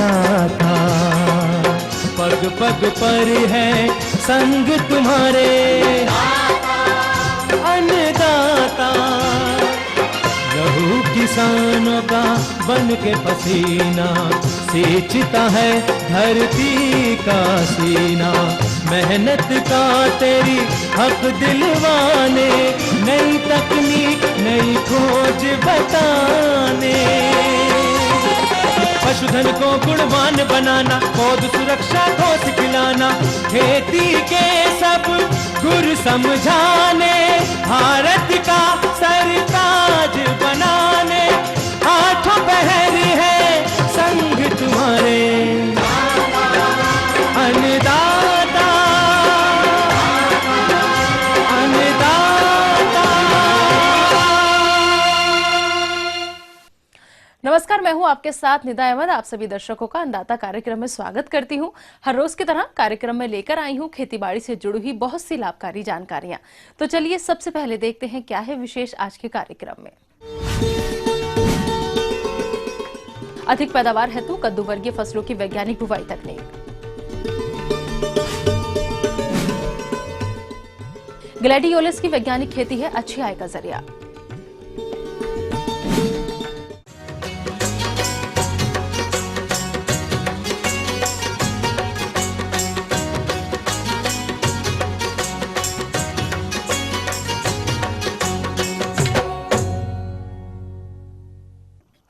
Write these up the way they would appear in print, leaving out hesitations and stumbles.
अन्नदाता, पग पग पर है संग तुम्हारे अन्नदाता। लहू किसानों का बन के पसीना सींचता है धरती का सीना। मेहनत का तेरी हक दिलवाने, नई तकनीक नई खोज बताने। पशुधन को गुणवान बनाना, पौध सुरक्षा को सिखलाना, खेती के सब गुर समझाने, भारत का सरताज बनाने। आठों पहर है संग तुम्हारे अन्नदाता, अन्नदाता। नमस्कार, मैं हूं आपके साथ निदा अहमद। आप सभी दर्शकों का अन्नदाता कार्यक्रम में स्वागत करती हूं। हर रोज की तरह कार्यक्रम में लेकर आई हूं खेतीबाड़ी से जुड़ी हुई बहुत सी लाभकारी जानकारियां। तो चलिए सबसे पहले देखते हैं क्या है विशेष आज के कार्यक्रम में। अधिक पैदावार हेतु कद्दू वर्गीय फसलों की वैज्ञानिक बुवाई तकनीक। ग्लैडियोलस की वैज्ञानिक खेती है अच्छी आय का जरिया।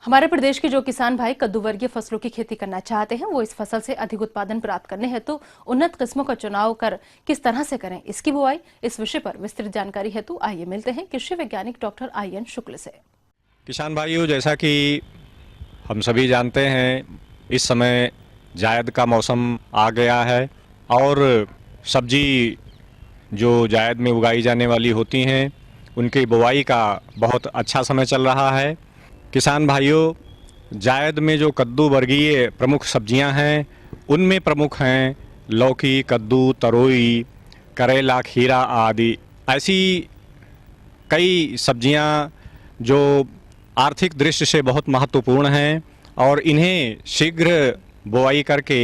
हमारे प्रदेश के जो किसान भाई कद्दू वर्गीय फसलों की खेती करना चाहते हैं, वो इस फसल से अधिक उत्पादन प्राप्त करने हेतु उन्नत किस्मों का चुनाव कर किस तरह से करें, इसकी बुआई, इस विषय पर विस्तृत जानकारी हेतु आइए मिलते हैं कृषि वैज्ञानिक डॉक्टर आईएन शुक्ल से। किसान भाइयों, जैसा कि हम सभी जानते हैं, इस समय जायद का मौसम आ गया है और सब्जी जो जायद में उगाई जाने वाली होती हैं, उनकी बुआई का बहुत अच्छा समय चल रहा है। किसान भाइयों, जायद में जो कद्दू वर्गीय प्रमुख सब्जियां हैं, उनमें प्रमुख हैं लौकी, कद्दू, तरोई, करेला, खीरा आदि। ऐसी कई सब्जियां जो आर्थिक दृष्टि से बहुत महत्वपूर्ण हैं और इन्हें शीघ्र बुआई करके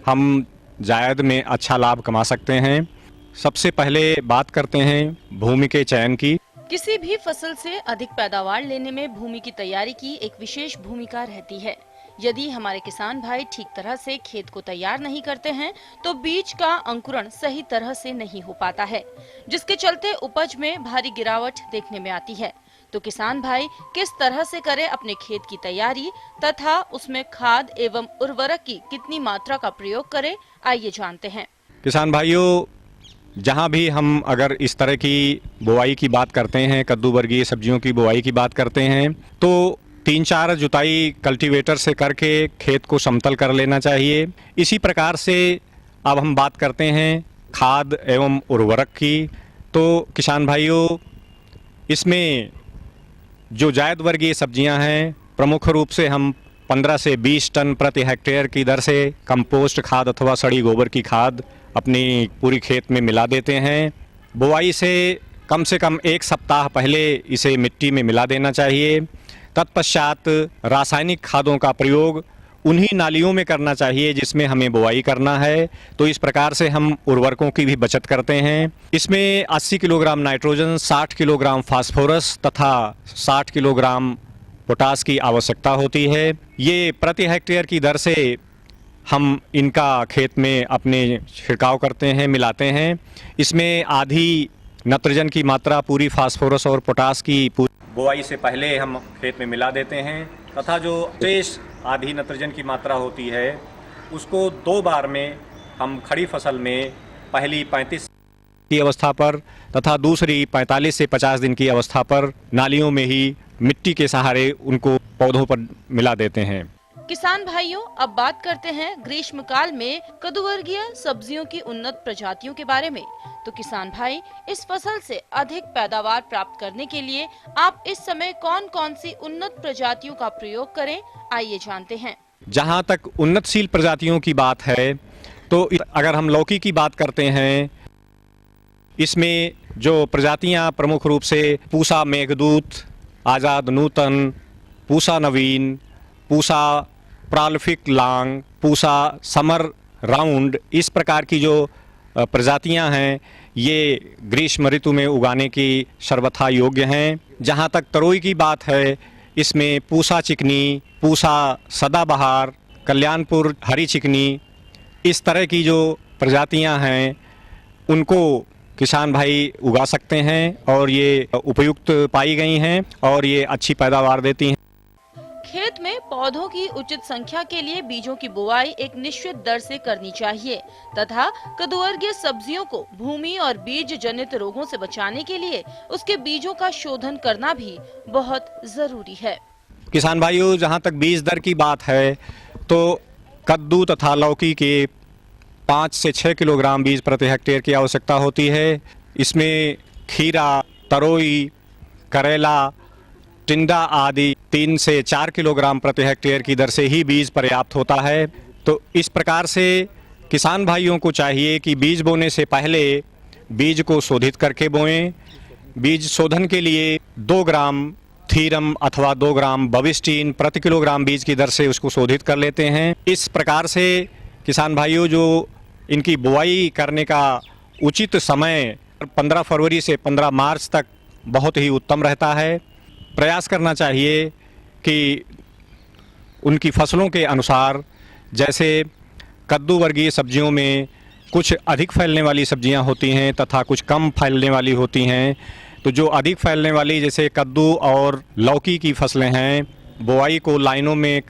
हम जायद में अच्छा लाभ कमा सकते हैं। सबसे पहले बात करते हैं भूमि के चयन की। किसी भी फसल से अधिक पैदावार लेने में भूमि की तैयारी की एक विशेष भूमिका रहती है। यदि हमारे किसान भाई ठीक तरह से खेत को तैयार नहीं करते हैं, तो बीज का अंकुरण सही तरह से नहीं हो पाता है, जिसके चलते उपज में भारी गिरावट देखने में आती है। तो किसान भाई किस तरह से करें अपने खेत की तैयारी तथा उसमें खाद एवं उर्वरक की कितनी मात्रा का प्रयोग करें, आइए जानते हैं। किसान भाइयों, जहाँ भी हम अगर इस तरह की बुआई की बात करते हैं, कद्दू वर्गीय सब्जियों की बुआई की बात करते हैं, तो 3-4 जुताई कल्टीवेटर से करके खेत को समतल कर लेना चाहिए। इसी प्रकार से अब हम बात करते हैं खाद एवं उर्वरक की। तो किसान भाइयों, इसमें जो जायद वर्गीय सब्जियां हैं, प्रमुख रूप से हम 15 से 20 टन प्रति हेक्टेयर की दर से कंपोस्ट खाद अथवा सड़ी गोबर की खाद अपनी पूरी खेत में मिला देते हैं। बुआई से कम 1 सप्ताह पहले इसे मिट्टी में मिला देना चाहिए। तत्पश्चात रासायनिक खादों का प्रयोग उन्हीं नालियों में करना चाहिए जिसमें हमें बुआई करना है। तो इस प्रकार से हम उर्वरकों की भी बचत करते हैं। इसमें 80 किलोग्राम नाइट्रोजन, 60 किलोग्राम फास्फोरस तथा 60 किलोग्राम पोटास की आवश्यकता होती है। ये प्रति हेक्टेयर की दर से हम इनका खेत में अपने छिड़काव करते हैं, मिलाते हैं। इसमें आधी नत्रजन की मात्रा पूरी फास्फोरस और पोटास की बुआई से पहले हम खेत में मिला देते हैं तथा जो शेष आधी नत्रजन की मात्रा होती है उसको 2 बार में हम खड़ी फसल में पहली 35 की अवस्था पर तथा दूसरी 45 से 50 दिन की अवस्था पर नालियों में ही मिट्टी के सहारे उनको पौधों पर मिला देते हैं। किसान भाइयों, अब बात करते हैं ग्रीष्म काल में कद्दू वर्गीय सब्जियों की उन्नत प्रजातियों के बारे में। तो किसान भाई, इस फसल से अधिक पैदावार प्राप्त करने के लिए आप इस समय कौन कौन सी उन्नत प्रजातियों का प्रयोग करें, आइए जानते हैं। जहाँ तक उन्नतशील प्रजातियों की बात है, तो अगर हम लौकी की बात करते हैं, इसमें जो प्रजातियाँ प्रमुख रूप से पूसा मेघदूत, आज़ाद नूतन, पूसा नवीन, पूसा प्रालिफिक लांग, पूसा, समर राउंड, इस प्रकार की जो प्रजातियां हैं ये ग्रीष्म ऋतु में उगाने की सर्वथा योग्य हैं। जहां तक तरोई की बात है, इसमें पूसा चिकनी, पूसा सदाबहार, कल्याणपुर हरी चिकनी, इस तरह की जो प्रजातियां हैं उनको किसान भाई उगा सकते हैं और ये उपयुक्त पाई गई हैं और ये अच्छी पैदावार देती हैं। खेत में पौधों की उचित संख्या के लिए बीजों की बुआई एक निश्चित दर से करनी चाहिए तथा कदुवर्गीय सब्जियों को भूमि और बीज जनित रोगों से बचाने के लिए उसके बीजों का शोधन करना भी बहुत जरूरी है। किसान भाइयों, जहां तक बीज दर की बात है तो कद्दू तथा लौकी के 5 से 6 किलोग्राम बीज प्रति हेक्टेयर की आवश्यकता होती है। इसमें खीरा, तरोई, करेला, टिंडा आदि 3 से 4 किलोग्राम प्रति हेक्टेयर की दर से ही बीज पर्याप्त होता है। तो इस प्रकार से किसान भाइयों को चाहिए कि बीज बोने से पहले बीज को शोधित करके बोएं। बीज शोधन के लिए 2 ग्राम थीरम अथवा 2 ग्राम बविस्टीन प्रति किलोग्राम बीज की दर से उसको शोधित कर लेते हैं। इस प्रकार से किसान भाइयों जो इनकी बुआई करने का उचित समय 15 फरवरी से 15 मार्च तक बहुत ही उत्तम रहता है। प्रयास करना चाहिए कि उनकी फसलों के अनुसार, जैसे कद्दू वर्गीय सब्जियों में कुछ अधिक फैलने वाली सब्जियां होती हैं तथा कुछ कम फैलने वाली होती हैं। तो जो अधिक फैलने वाली जैसे कद्दू और लौकी की फसलें हैं, बुआई को लाइनों में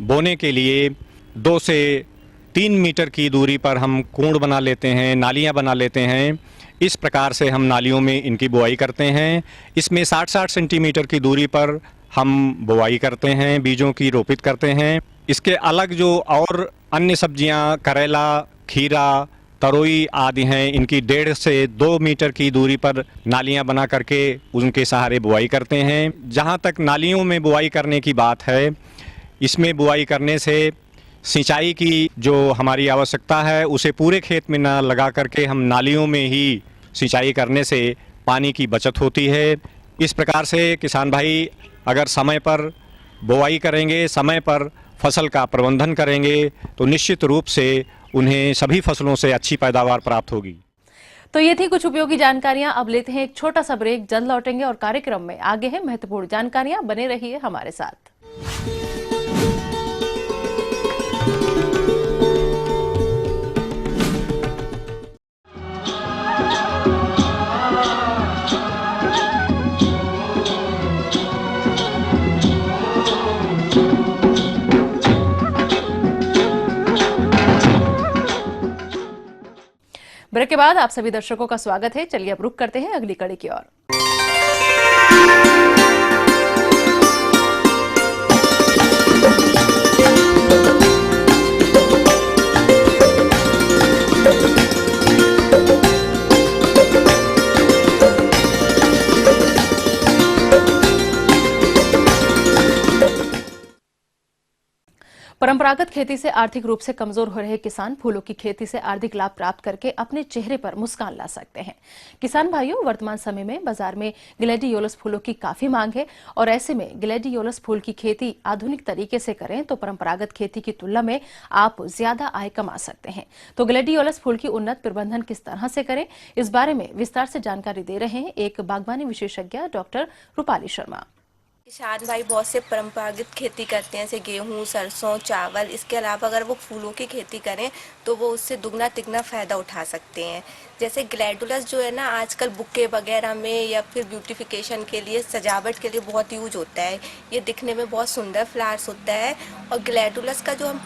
बोने के लिए 2 से 3 मीटर की दूरी पर हम कुंड बना लेते हैं, नालियां बना लेते हैं। इस प्रकार से हम नालियों में इनकी बुआई करते हैं। इसमें 60-60 सेंटीमीटर की दूरी पर हम बुआई करते हैं, बीजों की रोपित करते हैं। इसके अलग जो और अन्य सब्जियां, करेला, खीरा, तरोई आदि हैं, इनकी 1.5 से 2 मीटर की दूरी पर नालियां बना करके उनके सहारे बुआई करते हैं। जहां तक नालियों में बुआई करने की बात है, इसमें बुआई करने से सिंचाई की जो हमारी आवश्यकता है उसे पूरे खेत में न लगा करके हम नालियों में ही सिंचाई करने से पानी की बचत होती है। इस प्रकार से किसान भाई अगर समय पर बुआई करेंगे, समय पर फसल का प्रबंधन करेंगे तो निश्चित रूप से उन्हें सभी फसलों से अच्छी पैदावार प्राप्त होगी। तो ये थी कुछ उपयोगी जानकारियां। अब लेते हैं एक छोटा सा ब्रेक, जल्द लौटेंगे और कार्यक्रम में आगे है महत्वपूर्ण जानकारियां। बने रहिए हमारे साथ। ब्रेक के बाद आप सभी दर्शकों का स्वागत है। चलिए अब रुक करते हैं अगली कड़ी की ओर। परंपरागत खेती से आर्थिक रूप से कमजोर हो रहे किसान फूलों की खेती से आर्थिक लाभ प्राप्त करके अपने चेहरे पर मुस्कान ला सकते हैं। किसान भाइयों, वर्तमान समय में बाजार में ग्लैडियोलस फूलों की काफी मांग है और ऐसे में ग्लैडियोलस फूल की खेती आधुनिक तरीके से करें तो परंपरागत खेती की तुलना में आप ज्यादा आय कमा सकते हैं। तो ग्लैडियोलस फूल की उन्नत प्रबंधन किस तरह से करें, इस बारे में विस्तार से जानकारी दे रहे हैं एक बागवानी विशेषज्ञ डॉक्टर रूपाली शर्मा। किसान भाई बहुत से परंपरागत खेती करते हैं, जैसे गेहूं, सरसों, चावल। इसके अलावा अगर वो फूलों की खेती करें तो वो उससे दुगना तिगना फ़ायदा उठा सकते हैं। जैसे ग्लैडुलस जो है ना, आजकल बुके वगैरह में या फिर ब्यूटिफिकेशन के लिए, सजावट के लिए बहुत यूज होता है। ये दिखने में बहुत सुंदर फ्लावर्स होता है। और ग्लैडुलस का जो हम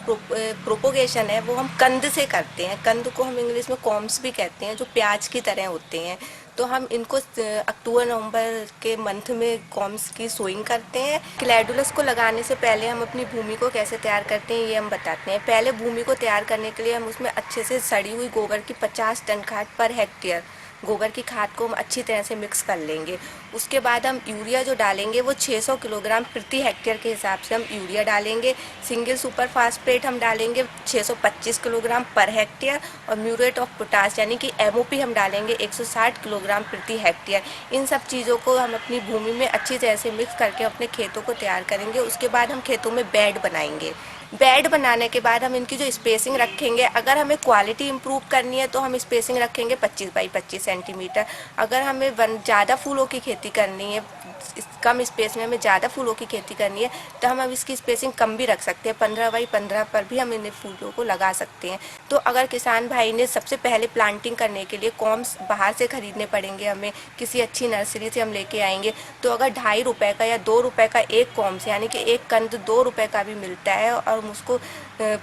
प्रोपोगेशन है वो हम कंद से करते हैं। कंद को हम इंग्लिश में कॉम्स भी कहते हैं, जो प्याज की तरह होते हैं। तो हम इनको अक्टूबर नवंबर के मंथ में कॉम्स की सोइंग करते हैं। ग्लैडुलस को लगाने से पहले हम अपनी भूमि को कैसे तैयार करते हैं ये हम बताते हैं। पहले भूमि को तैयार करने के लिए हम उसमें अच्छे से सड़ी हुई गोबर की 50 टन खाद पर हेक्टेयर गोबर की खाद को हम अच्छी तरह से मिक्स कर लेंगे। उसके बाद हम यूरिया जो डालेंगे वो 600 किलोग्राम प्रति हेक्टेयर के हिसाब से हम यूरिया डालेंगे। सिंगल सुपर फास्फेट हम डालेंगे 625 किलोग्राम पर हेक्टेयर और म्यूरेट ऑफ पोटाश यानी कि MOP हम डालेंगे 160 किलोग्राम प्रति हेक्टेयर। इन सब चीज़ों को हम अपनी भूमि में अच्छी तरह से मिक्स करके अपने खेतों को तैयार करेंगे। उसके बाद हम खेतों में बेड बनाएंगे। बेड बनाने के बाद हम इनकी जो स्पेसिंग रखेंगे, अगर हमें क्वालिटी इंप्रूव करनी है तो हम स्पेसिंग रखेंगे 25 बाई 25 सेंटीमीटर। अगर हमें ज़्यादा फूलों की खेती करनी है, कम स्पेस में हमें ज़्यादा फूलों की खेती करनी है, तो हम अब इसकी स्पेसिंग कम भी रख सकते हैं, 15 बाई 15 पर भी हम इन फूलों को लगा सकते हैं। तो अगर किसान भाई ने सबसे पहले प्लांटिंग करने के लिए कॉम्स बाहर से खरीदने पड़ेंगे, हमें किसी अच्छी नर्सरी से हम लेके आएंगे, तो अगर 2.5 रुपये का या 2 रुपये का एक कॉम्स यानी कि एक कंद 2 रुपये का भी मिलता है और हम उसको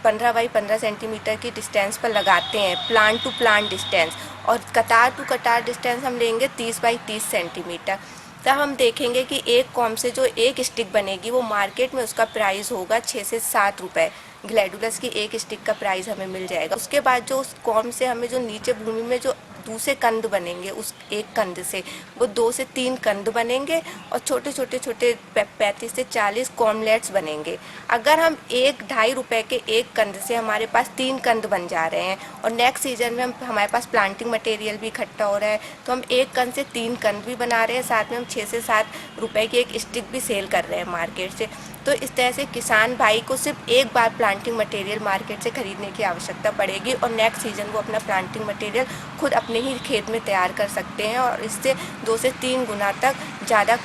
15 बाई 15 सेंटीमीटर की डिस्टेंस पर लगाते हैं, प्लांट टू प्लांट डिस्टेंस, और कतार टू कतार डिस्टेंस हम लेंगे 30 बाई 30 सेंटीमीटर, तब हम देखेंगे कि एक कॉम से जो एक स्टिक बनेगी वो मार्केट में उसका प्राइस होगा 6 से 7 रुपये। ग्लैडुलस की एक स्टिक का प्राइस हमें मिल जाएगा। उसके बाद जो उस कॉम से हमें जो नीचे भूमि में जो दूसरे कंद बनेंगे, उस एक कंद से वो 2 से 3 कंद बनेंगे और छोटे छोटे 35 से 40 कॉर्नलेट्स बनेंगे। अगर हम 1-2.5 रुपये के एक कंद से हमारे पास 3 कंद बन जा रहे हैं और नेक्स्ट सीजन में हमारे पास प्लांटिंग मटेरियल भी इकट्ठा हो रहा है, तो हम एक कंद से 3 कंद भी बना रहे हैं, साथ में हम 6 से 7 रुपये की एक स्टिक भी सेल कर रहे हैं मार्केट से। तो इस तरह से किसान भाई को सिर्फ एक बार प्लांटिंग मटेरियल मार्केट से खरीदने की आवश्यकता पड़ेगी और नेक्स्ट सीजन वो अपना प्लांटिंग मटेरियल खुद अपने ही खेत में तैयार कर सकते हैं और इससे 2 से 3 गुना तक ज़्यादा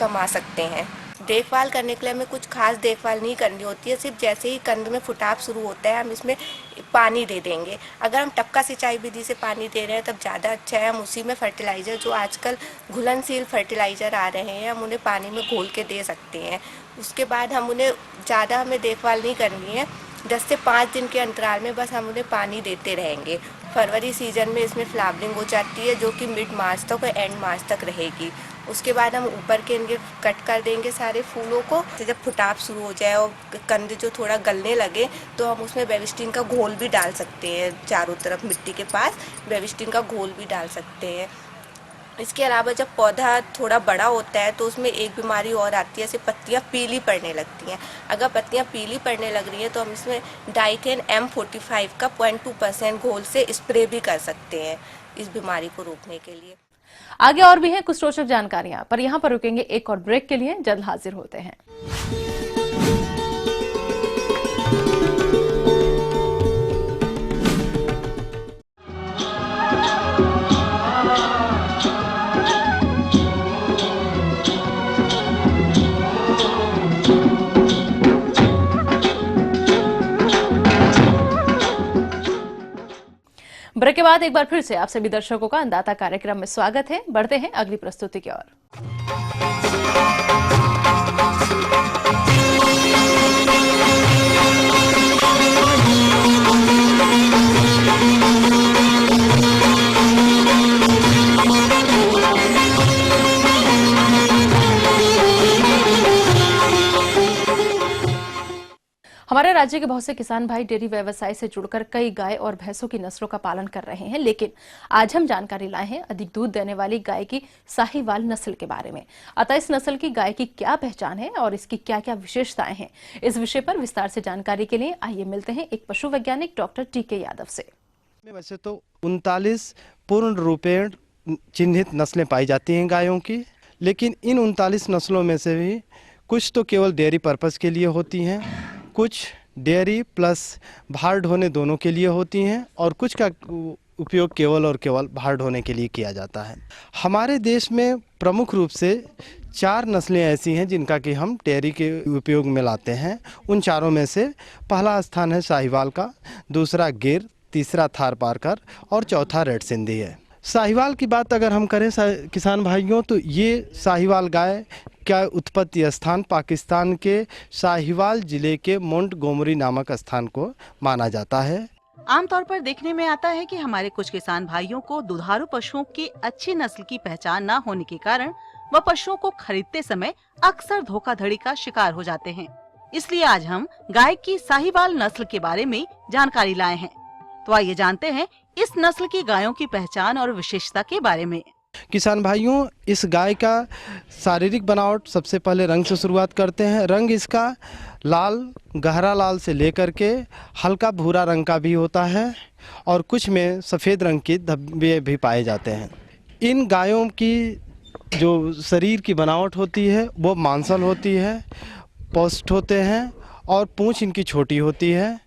कमा सकते हैं। देखभाल करने के लिए हमें कुछ खास देखभाल नहीं करनी होती है, सिर्फ जैसे ही कंद में फुटाव शुरू होता है हम इसमें पानी दे देंगे। अगर हम टपका सिंचाई विधि से पानी दे रहे हैं तब ज़्यादा अच्छा है। हम उसी में फर्टिलाइज़र, जो आजकल घुलनशील फर्टिलाइज़र आ रहे हैं, हम उन्हें पानी में घोल के दे सकते हैं। उसके बाद हम उन्हें ज़्यादा हमें देखभाल नहीं करनी है, 10 से 5 दिन के अंतराल में बस हम उन्हें पानी देते रहेंगे। फरवरी सीजन में इसमें फ्लावरिंग हो जाती है जो कि मिड मार्च तक और एंड मार्च तक रहेगी। उसके बाद हम ऊपर के इनके कट कर देंगे सारे फूलों को। जब फुटाव शुरू हो जाए और कंद जो थोड़ा गलने लगे तो हम उसमें बेबिस्टिन का घोल भी डाल सकते हैं, चारों तरफ मिट्टी के पास बेबिस्टिन का घोल भी डाल सकते हैं। इसके अलावा जब पौधा थोड़ा बड़ा होता है तो उसमें एक बीमारी और आती है, जैसे पत्तियां पीली पड़ने लगती हैं। अगर पत्तियां पीली पड़ने लग रही हैं तो हम इसमें डाइथेन M45 का 0.2% घोल से स्प्रे भी कर सकते हैं इस बीमारी को रोकने के लिए। आगे और भी हैं कुछ रोचक जानकारियां, पर यहां पर रुकेंगे एक और ब्रेक के लिए। जल्द हाजिर होते हैं। ब्रेक के बाद एक बार फिर से आप सभी दर्शकों का अन्नदाता कार्यक्रम में स्वागत है। बढ़ते हैं अगली प्रस्तुति की ओर। हमारे राज्य के बहुत से किसान भाई डेयरी व्यवसाय से जुड़कर कई गाय और भैंसों की नस्लों का पालन कर रहे हैं, लेकिन आज हम जानकारी लाए हैं अधिक दूध देने वाली गाय की साहीवाल नस्ल के बारे में। अतः इस नस्ल की गाय की क्या पहचान है और इसकी क्या क्या विशेषताएं हैं, इस विषय पर विस्तार से जानकारी के लिए आइए मिलते हैं एक पशु वैज्ञानिक डॉक्टर टीके यादव से। वैसे तो 39 पूर्ण रूपेण चिन्हित नस्लें पाई जाती हैं गायों की, लेकिन इन 39 नस्लों में से भी कुछ तो केवल डेयरी पर्पस के लिए होती हैं, कुछ डेयरी प्लस भार ढोने दोनों के लिए होती हैं और कुछ का उपयोग केवल और केवल भार ढोने के लिए किया जाता है। हमारे देश में प्रमुख रूप से 4 नस्लें ऐसी हैं जिनका कि हम डेयरी के उपयोग में लाते हैं। उन चारों में से पहला स्थान है साहीवाल का, दूसरा गिर, तीसरा थारपारकर और चौथा रेड सिंधी है। साहीवाल की बात अगर हम करें किसान भाइयों, तो ये साहीवाल गाय का उत्पत्ति स्थान पाकिस्तान के साहीवाल जिले के मोंटगोमरी नामक स्थान को माना जाता है। आमतौर पर देखने में आता है कि हमारे कुछ किसान भाइयों को दुधारू पशुओं की अच्छी नस्ल की पहचान न होने के कारण वह पशुओं को खरीदते समय अक्सर धोखाधड़ी का शिकार हो जाते हैं। इसलिए आज हम गाय की साहीवाल नस्ल के बारे में जानकारी लाए हैं। तो आइए जानते हैं इस नस्ल की गायों की पहचान और विशेषता के बारे में। किसान भाइयों, इस गाय का शारीरिक बनावट सबसे पहले रंग से शुरुआत करते हैं। रंग इसका लाल, गहरा लाल से लेकर के हल्का भूरा रंग का भी होता है और कुछ में सफ़ेद रंग के धब्बे भी पाए जाते हैं। इन गायों की जो शरीर की बनावट होती है वो मांसल होती है, पौष्ट होते हैं और पूंछ इनकी छोटी होती है।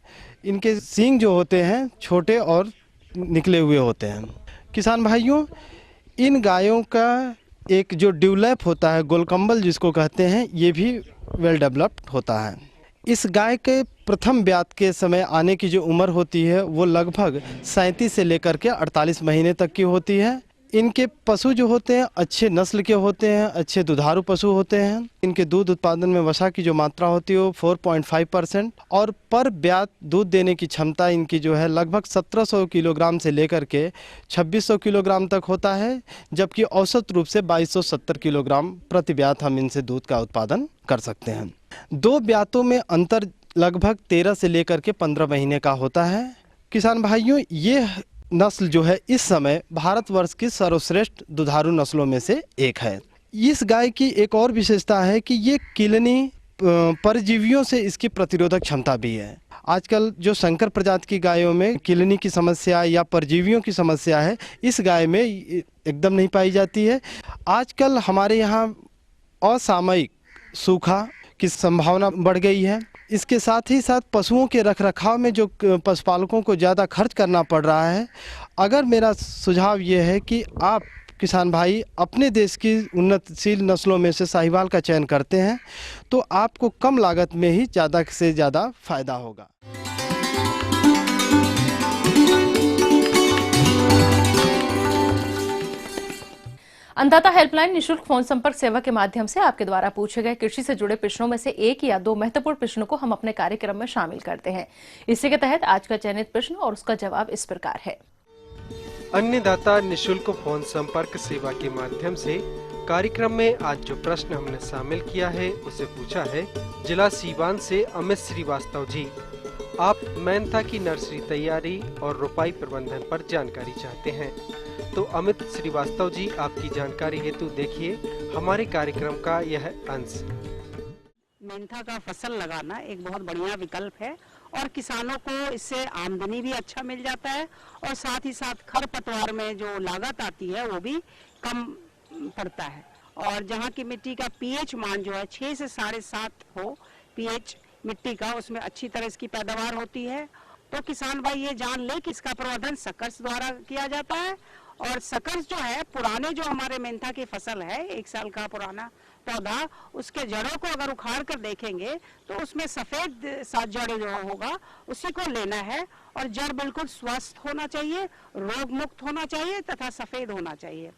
इनके सींग जो होते हैं छोटे और निकले हुए होते हैं। किसान भाइयों, इन गायों का एक जो ड्यूलैप होता है, गोलकंबल जिसको कहते हैं, ये भी वेल डेवलप्ड होता है। इस गाय के प्रथम ब्यात के समय आने की जो उम्र होती है वो लगभग 37 से लेकर के 48 महीने तक की होती है। इनके पशु जो होते हैं अच्छे नस्ल के होते हैं, अच्छे दुधारू पशु होते हैं। इनके दूध उत्पादन में वसा की जो मात्रा होती है वो 4.5% और पर ब्यात दूध देने की क्षमता इनकी जो है लगभग 1700 किलोग्राम से लेकर के 2600 किलोग्राम तक होता है, जबकि औसत रूप से 2270 किलोग्राम प्रति ब्यात हम इनसे दूध का उत्पादन कर सकते हैं। 2 ब्यातों में अंतर लगभग 13 से लेकर के 15 महीने का होता है। किसान भाइयों, ये नस्ल जो है इस समय भारतवर्ष की सर्वश्रेष्ठ दुधारू नस्लों में से एक है। इस गाय की एक और विशेषता है कि ये किलनी परजीवियों से इसकी प्रतिरोधक क्षमता भी है। आजकल जो संकर प्रजाति की गायों में किलनी की समस्या या परजीवियों की समस्या है, इस गाय में एकदम नहीं पाई जाती है। आजकल हमारे यहाँ असामयिक सूखा की संभावना बढ़ गई है। इसके साथ ही साथ पशुओं के रखरखाव में जो पशुपालकों को ज़्यादा खर्च करना पड़ रहा है। अगर मेरा सुझाव ये है कि आप किसान भाई अपने देश की उन्नतशील नस्लों में से साहिवाल का चयन करते हैं तो आपको कम लागत में ही ज़्यादा से ज़्यादा फायदा होगा। अन्नदाता हेल्पलाइन निशुल्क फोन संपर्क सेवा के माध्यम से आपके द्वारा पूछे गए कृषि से जुड़े प्रश्नों में से 1 या 2 महत्वपूर्ण प्रश्नों को हम अपने कार्यक्रम में शामिल करते हैं। इसी के तहत आज का चयनित प्रश्न और उसका जवाब इस प्रकार है। अन्नदाता निशुल्क फोन संपर्क सेवा के माध्यम से कार्यक्रम में आज जो प्रश्न हमने शामिल किया है उसे पूछा है जिला सीवान से अमित श्रीवास्तव जी। आप मेंथा की नर्सरी तैयारी और रोपाई प्रबंधन पर जानकारी चाहते हैं। तो अमित श्रीवास्तव जी, आपकी जानकारी हेतु देखिए हमारे कार्यक्रम का यह अंश। मेंथा का फसल लगाना एक बहुत बढ़िया विकल्प है और किसानों को इससे आमदनी भी अच्छा मिल जाता है और साथ ही साथ खरपतवार में जो लागत आती है वो भी कम पड़ता है। और जहाँ की मिट्टी का पीएच मान जो है 6 से 7.5 हो पीएच मिट्टी का, उसमें अच्छी तरह इसकी पैदावार होती है। तो किसान भाई ये जान ले कि इसका प्रवर्धन सकर्स द्वारा किया जाता है। और सकर्स जो है पुराने जो हमारे मेंथा की फसल है 1 साल का पुराना पौधा, उसके जड़ों को अगर उखाड़ कर देखेंगे तो उसमें सफेद सा जड़ जो होगा उसी को लेना है और जड़ बिल्कुल स्वस्थ होना चाहिए, रोग मुक्त होना चाहिए तथा सफेद होना चाहिए।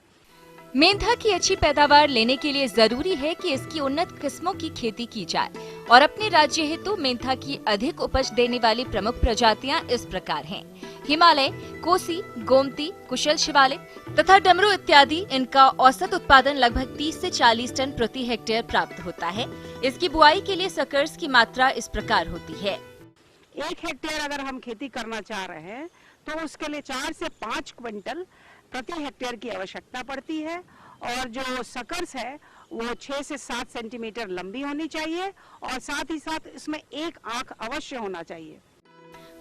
मेंथा की अच्छी पैदावार लेने के लिए जरूरी है कि इसकी उन्नत किस्मों की खेती की जाए और अपने राज्य हेतु मेंथा की अधिक उपज देने वाली प्रमुख प्रजातियां इस प्रकार हैं। हिमालय, कोसी, गोमती, कुशल शिवालिक तथा डमरू इत्यादि। इनका औसत उत्पादन लगभग 30 से 40 टन प्रति हेक्टेयर प्राप्त होता है। इसकी बुआई के लिए सकर्स की मात्रा इस प्रकार होती है। 1 हेक्टेयर अगर हम खेती करना चाह रहे हैं तो उसके लिए 4 से 5 क्विंटल प्रति हेक्टेयर की आवश्यकता पड़ती है। और जो सकर्स है वो 6 से 7 सेंटीमीटर लंबी होनी चाहिए और साथ ही साथ इसमें 1 आंख अवश्य होना चाहिए।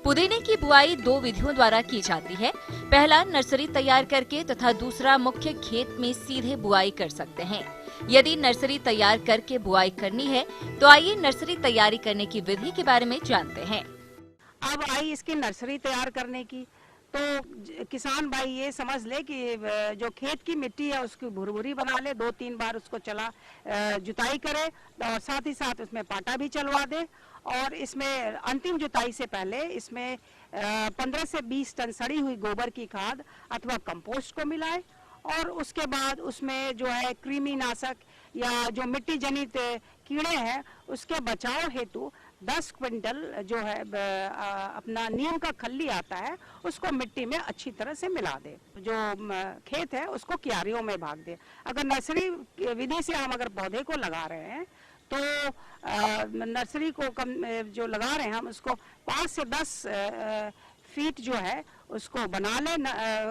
पुदीने की बुआई 2 विधियों द्वारा की जाती है। पहला नर्सरी तैयार करके तथा दूसरा मुख्य खेत में सीधे बुआई कर सकते हैं। यदि नर्सरी तैयार करके बुआई करनी है तो आइए नर्सरी तैयारी करने की विधि के बारे में जानते हैं। अब आई इसकी नर्सरी तैयार करने की, तो किसान भाई ये समझ ले कि जो खेत की मिट्टी है उसकी भुरभुरी बना ले, 2-3 बार उसको जुताई करे और साथ ही साथ उसमें पाटा भी चलवा दे। और इसमें अंतिम जुताई से पहले इसमें 15 से 20 टन सड़ी हुई गोबर की खाद अथवा कंपोस्ट को मिलाए और उसके बाद उसमें जो है कृमि नाशक या जो मिट्टी जनित कीड़े हैं उसके बचाव हेतु 10 क्विंटल जो है अपना नीम का खल्ली आता है उसको मिट्टी में अच्छी तरह से मिला दे। जो खेत है उसको क्यारियों में भाग दे। अगर नर्सरी विधि से हम अगर पौधे को लगा रहे हैं तो नर्सरी को जो लगा रहे हैं हम उसको 5 से 10 फीट जो है उसको बना ले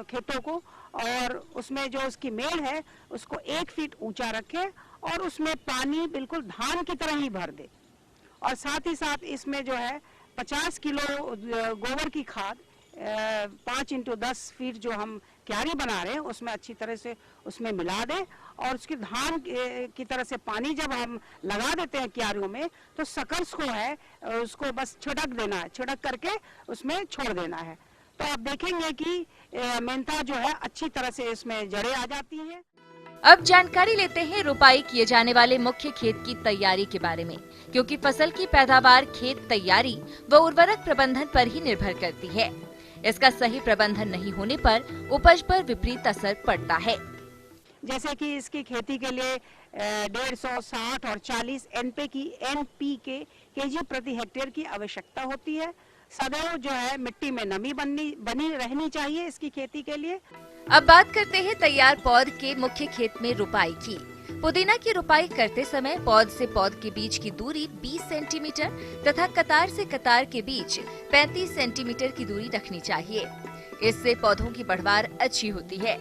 खेतों को और उसमें जो उसकी मेड़ है उसको 1 फीट ऊंचा रखे और उसमें पानी बिल्कुल धान की तरह ही भर दे। और साथ ही साथ इसमें जो है 50 किलो गोबर की खाद 5 × 10 फीट जो हम क्यारी बना रहे हैं उसमें अच्छी तरह से उसमें मिला दें, और उसकी धान की तरह से पानी जब हम लगा देते हैं क्यारियों में, तो सकर्स को है उसको बस छिड़क देना है, छिड़क करके उसमें छोड़ देना है। तो आप देखेंगे कि मेंथा जो है अच्छी तरह से इसमें जड़ें आ जाती हैं। अब जानकारी लेते हैं रुपाई किए जाने वाले मुख्य खेत की तैयारी के बारे में, क्योंकि फसल की पैदावार खेत तैयारी व उर्वरक प्रबंधन पर ही निर्भर करती है। इसका सही प्रबंधन नहीं होने पर उपज पर विपरीत असर पड़ता है। जैसे कि इसकी खेती के लिए 150, 60 और 40 NPK केजी प्रति हेक्टेयर की आवश्यकता होती है। सदैव जो है मिट्टी में नमी बनी रहनी चाहिए इसकी खेती के लिए। अब बात करते हैं तैयार पौध के मुख्य खेत में रुपाई की। पुदीना की रुपाई करते समय पौध से पौध के बीच की दूरी 20 सेंटीमीटर तथा कतार से कतार के बीच 35 सेंटीमीटर की दूरी रखनी चाहिए। इससे पौधों की बढ़वार अच्छी होती है।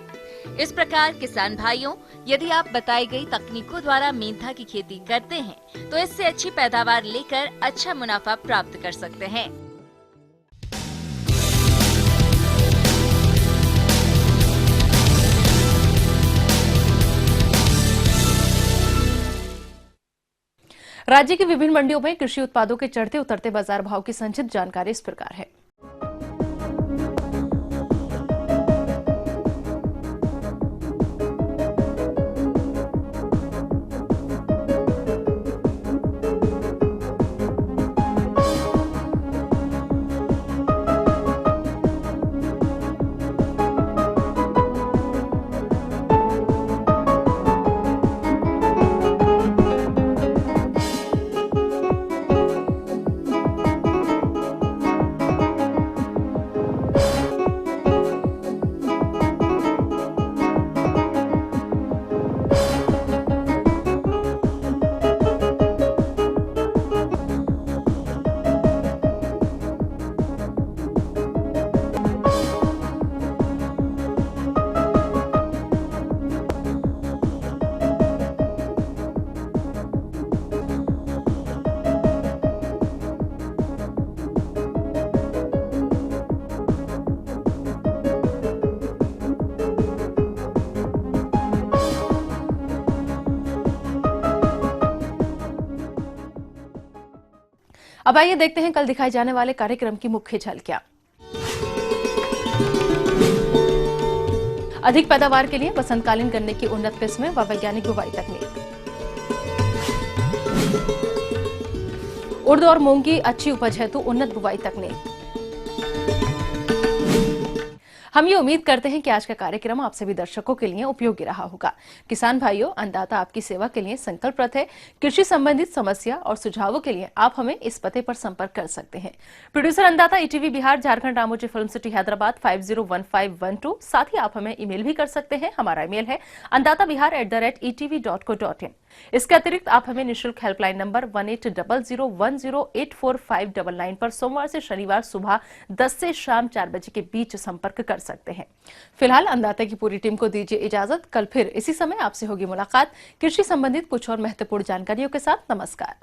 इस प्रकार किसान भाइयों, यदि आप बताई गई तकनीकों द्वारा मेंथा की खेती करते हैं तो इससे अच्छी पैदावार लेकर अच्छा मुनाफा प्राप्त कर सकते हैं। राज्य की विभिन्न मंडियों में कृषि उत्पादों के चढ़ते उतरते बाजार भाव की संक्षिप्त जानकारी इस प्रकार है। अब आइए देखते हैं कल दिखाए जाने वाले कार्यक्रम की मुख्य झलकियां। अधिक पैदावार के लिए बसंतकालीन गन्ने की उन्नत किस्में व वैज्ञानिक बुवाई तकनीक। उड़द और मूंग की अच्छी उपज है तो उन्नत बुवाई तकनीक। हम ये उम्मीद करते हैं कि आज का कार्यक्रम आप सभी दर्शकों के लिए उपयोगी रहा होगा। किसान भाइयों, अन्नदाता आपकी सेवा के लिए संकल्परत है। कृषि संबंधित समस्या और सुझावों के लिए आप हमें इस पते पर संपर्क कर सकते हैं। प्रोड्यूसर अन्नदाता ETV Bihar, Jharkhand, Ramoji film city, Hyderabad 501512। साथ ही आप हमें ईमेल भी कर सकते हैं। हमारा ईमेल है anndatabihar@etv.co.in। इसके अतिरिक्त आप हमें निःशुल्क हेल्पलाइन नंबर 180010084599 पर सोमवार से शनिवार सुबह 10 से शाम 4 बजे के बीच संपर्क कर सकते हैं। फिलहाल अन्नदाता की पूरी टीम को दीजिए इजाजत। कल फिर इसी समय आपसे होगी मुलाकात कृषि संबंधित कुछ और महत्वपूर्ण जानकारियों के साथ। नमस्कार।